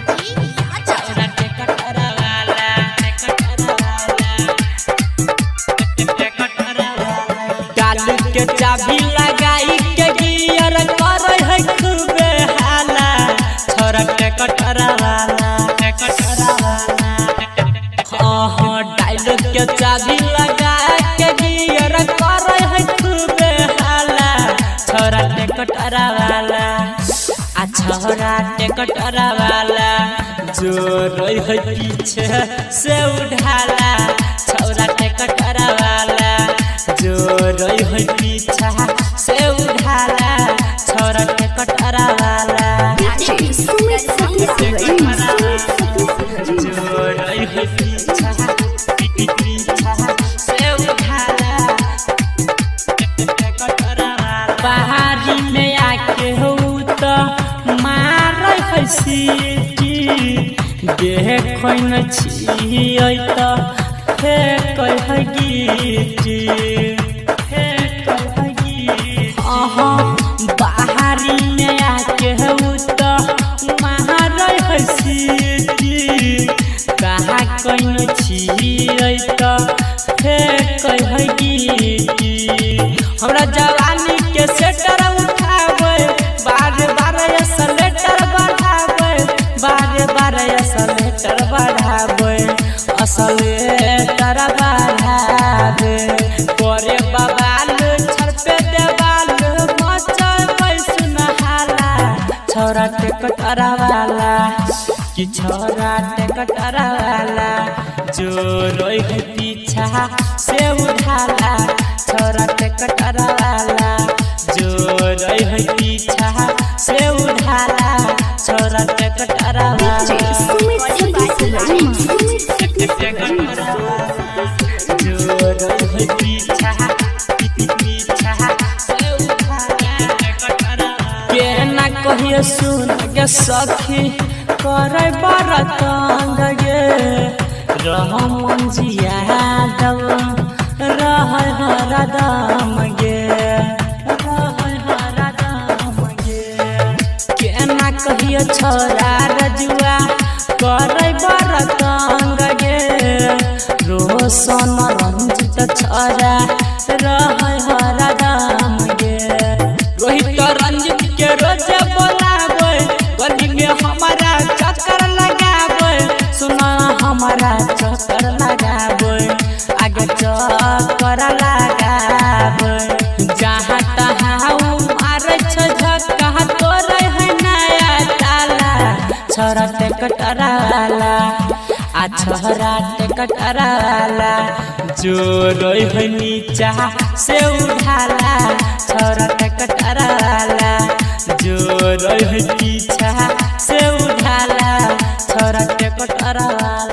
छौरा टेकटरा वाला गाल के चाबी लगाई के गियर करे है खूबे हाला छौरा टेकटरा वाला डायलॉग के चाबी लगा के गियर करे है खूबे हाला छौरा टेकटरा वाला आ छौरा टेकटरा वाला जो रोई है पीछे से उठाला छौरा टेकटरा वाला जो रोई है पीछा से उठाला छौरा टेकटरा वाला जो रोई है पीछा से उठाला टेकटरा वाला पहाड़ी में आके हो तो मार है सीटी देख न छियै तो फेंक है गीटी बाहरी में आके हो तो मार है सीटी कहाँ कहीं छियै तो फेंक है गीटी हमरा जवानी के सेटर उठावे बार सलेटर बढ़ावे बार सलेटर बढ़ावे असलेटर बढ़ावे करे बबाल छरपे देवाल मचल सुनहाला छौरा टेकटरा वाला कि छौरा टेकटरा वाला जो रोई है पीछा से उठाला छौरा टेकटरा वाला जो रोई है पीछा से उठाला छौरा टेकटरा वाला जो रोई है पीछा से उठाला के ना कहिए सुन के सखी करे बरतंग गे रह मंजिया दव रह हरदम गे केना कहियो छौरा रजुआ करे बरतंग गे रोशन रंजित छौरा रह हरदम गे रोहित रंजित के रोजे बोलावे गली में हमारा चक्कर लगावे सुना हमारा चक्कर लगावे आगे चक्कर लगावे जहाँ तहाँ मारे झक्का तोरे है नया ताला छौरा टेकटरा वाला आ छौरा टेकटरा वाला जो रोई है नीचा से उठाला छौरा टेकटरा वाला जो रोई है पीछा से उठाला छौरा टेकटरा वाला।